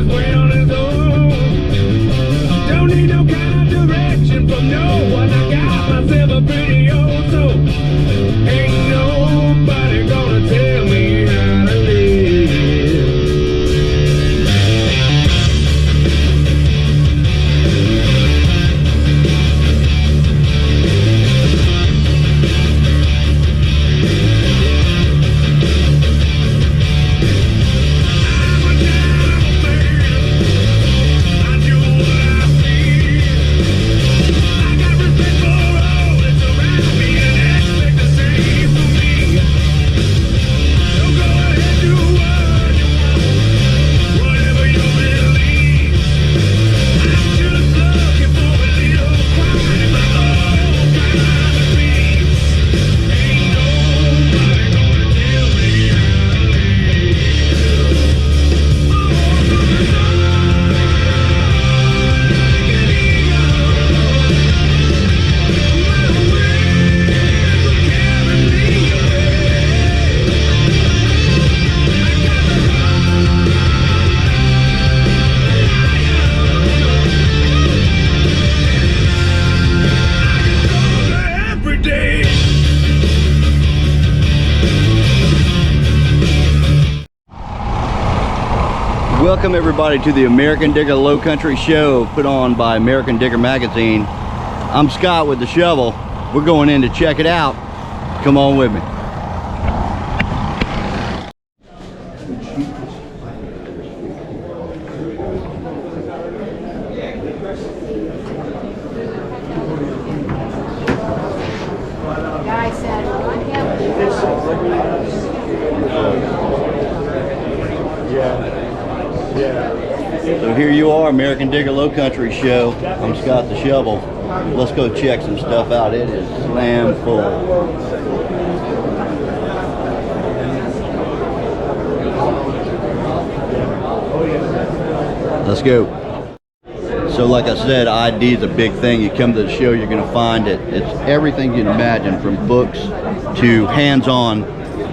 as well as old. Don't need no kind of direction from no one. I got myself a pretty old soul. Ain't nobody gonna tell me how to live. Welcome everybody to the American Digger Low Country Show put on by American Digger Magazine. I'm Scott with the shovel. We're going in to check it out. Come on with me. So here you are, American Digger Low Country Show. I'm Scott the Shovel. Let's go check some stuff out. It is slam full. Let's go. So like I said, ID is a big thing. You come to the show, you're going to find it. It's everything you can imagine, from books to hands-on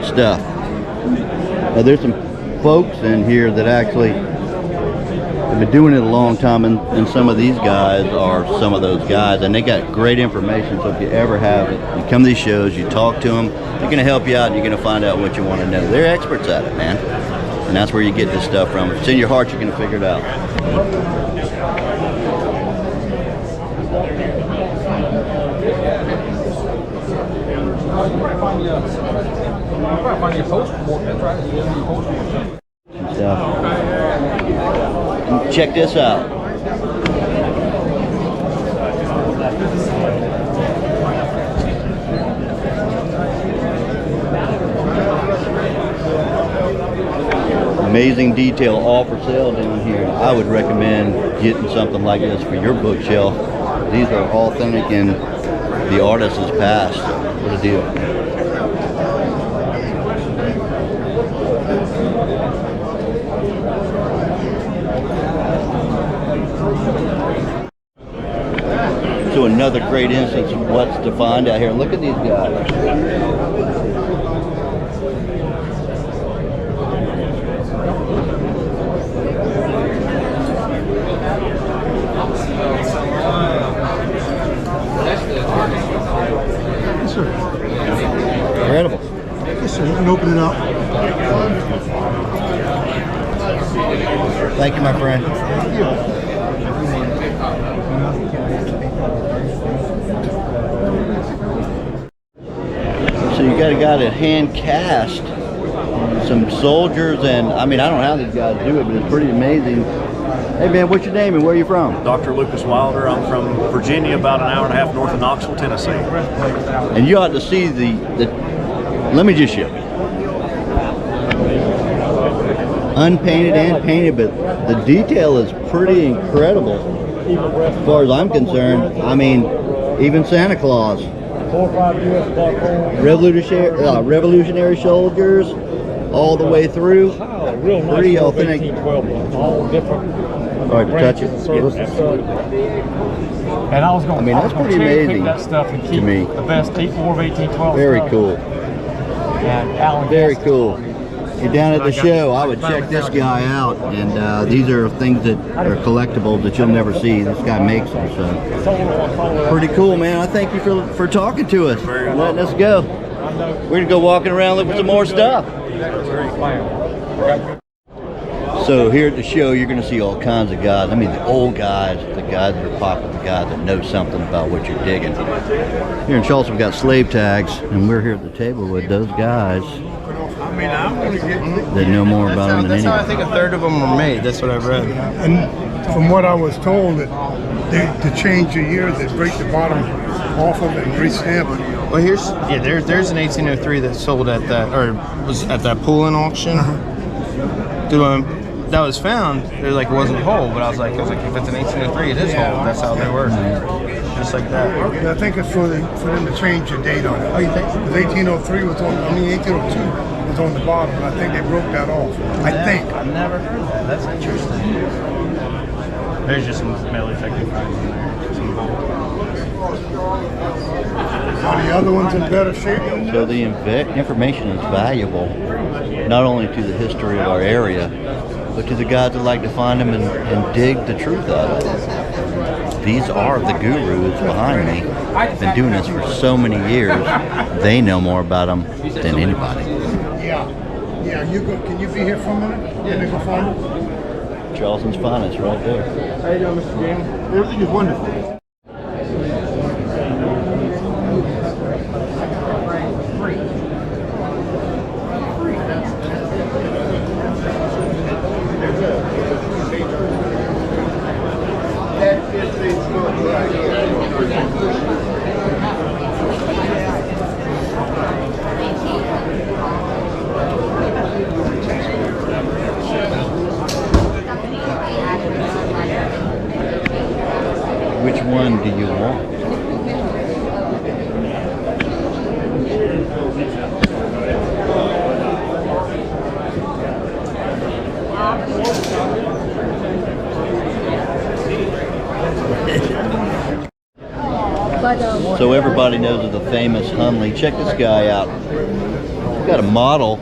stuff. Now, there's some folks in here that actually have been doing it a long time, and some of these guys are some of those guys, and they got great information. So if you ever have it, you come to these shows, you talk to them, they're going to help you out, and you're going to find out what you want to know. They're experts at it, man, and that's where you get this stuff from. If it's in your heart, you're going to figure it out. Check this out. Amazing detail, all for sale down here. I would recommend getting something like this for your bookshelf. These are authentic and the artist is past. What a deal. So another great instance of what's to find out here. Look at these guys. Yes, sir. Incredible. Yes, sir. You can open it up. Thank you, my friend. So you got a guy that hand cast some soldiers, and I mean, I don't know how these guys do it, but it's pretty amazing. Hey man, what's your name and where are you from? Dr. Lucas Wilder. I'm from Virginia, about an hour and a half north of Knoxville, Tennessee. And you ought to see the let me just show you. Unpainted and painted, but the detail is pretty incredible as far as I'm concerned. I mean, even Santa Claus. Revolutionary soldiers all the way through. Real nice, pretty authentic. 1812, all different. All right, touch it. And I was going. I mean, that's pretty amazing that stuff and keep to me. The best 8-4 of 1812. Very stuff. cool. And Allen Very Guest. cool. you're down at the show, I would check this guy out. And these are things that are collectibles that you'll never see. This guy makes them, so pretty cool, man. I thank you for talking to us, letting us go. We're gonna go walking around looking for some more stuff. So here at the show, you're gonna see all kinds of guys. I mean, the old guys, the guys that are popular, the guys that know something about what you're digging. Here in Charleston, we've got slave tags, and we're here at the table with those guys that know more about them than That's how I anybody. think a third of them were made. That's what I've read. And from what I was told, that to change the year, they break the bottom off of it and restamp it. Well, there's an 1803 that sold at that, or was at that pull-in auction. That was found. It like wasn't whole, but I was like, if it's an 1803, it is whole. That's how they work. Just like that. I think it's for them to change the date on it. Oh, you think? Because 1803 was on, 1802 was on the bottom, but I think they broke that off. I think. I've never heard that. That's interesting. There's just some metal effective finds in there. Some Are the other ones in better shape? So the information is valuable, not only to the history of our area, but to the guys that like to find them and dig the truth out of them. These are the gurus behind me. Been doing this for so many years. They know more about them than anybody. Yeah. You go. Can you be here for a minute? And then go find them. Charleston's finest, right there. How you doing, Mr. James? Everything is wonderful. Which one do you want? So everybody knows of the famous Hunley. Check this guy out. He's got a model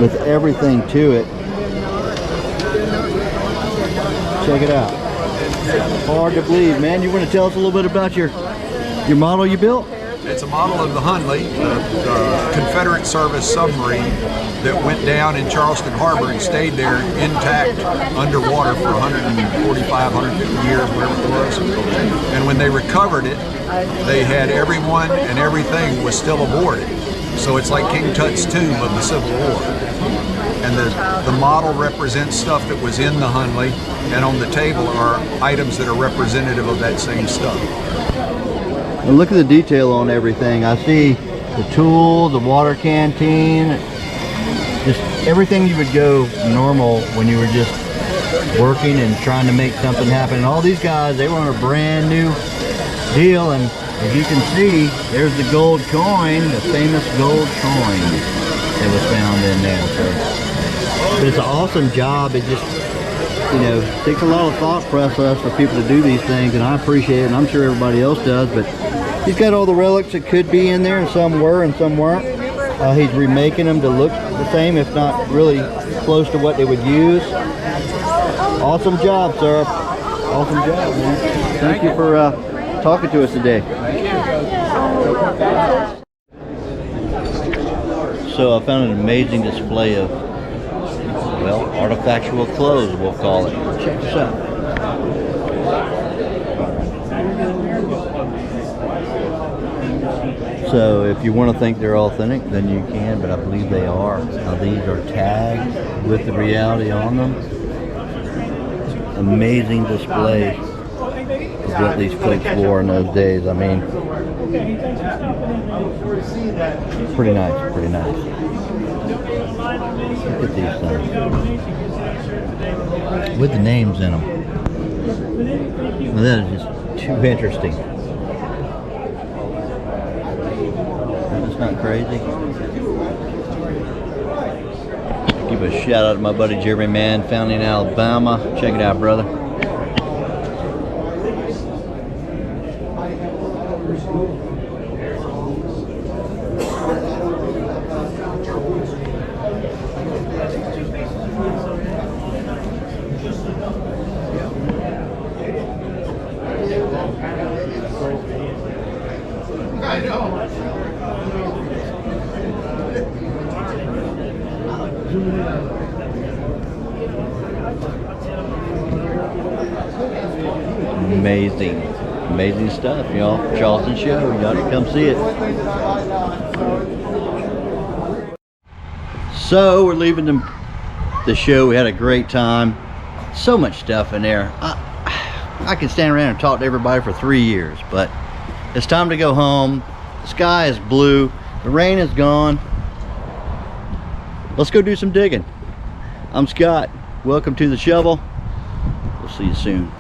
with everything to it. Check it out. Hard to believe, man. You want to tell us a little bit about your model you built? It's a model of the Hunley, the Confederate service submarine that went down in Charleston Harbor and stayed there intact underwater for 145, 150 years, whatever it was. And when they recovered it, they had everyone and everything was still aboard it. So it's like King Tut's tomb of the Civil War. And the model represents stuff that was in the Hunley, and on the table are items that are representative of that same stuff. And look at the detail on everything. I see the tool, the water canteen, just everything you would go normal when you were just working and trying to make something happen. And all these guys, they were on a brand new deal, and as you can see, there's the gold coin, the famous gold coin that was found in there. So, but it's an awesome job. It just, you know, takes a lot of thought process for people to do these things, and I appreciate it, and I'm sure everybody else does. But he's got all the relics that could be in there, and some were and some weren't. He's remaking them to look the same, if not really close to what they would use. Awesome job, sir. Awesome job, man. Thank you for talking to us today. So I found an amazing display of, well, artifactual clothes, we'll call it. Check this out. So if you want to think they're authentic, then you can, but I believe they are. Now these are tagged with the reality on them. Amazing display of what these folks wore in those days. I mean, pretty nice, pretty nice. Look at these things. With the names in them. Well, that is just too interesting. That's not crazy. Give a shout out to my buddy Jeremy Mann, found in Alabama. Check it out, brother. Amazing, amazing stuff, y'all. Charleston show, y'all can come see it. So we're leaving the show. We had a great time. So much stuff in there. I could stand around and talk to everybody for 3 years, but it's time to go home. The sky is blue. The rain is gone. Let's go do some digging. I'm Scott. Welcome to the shovel. We'll see you soon.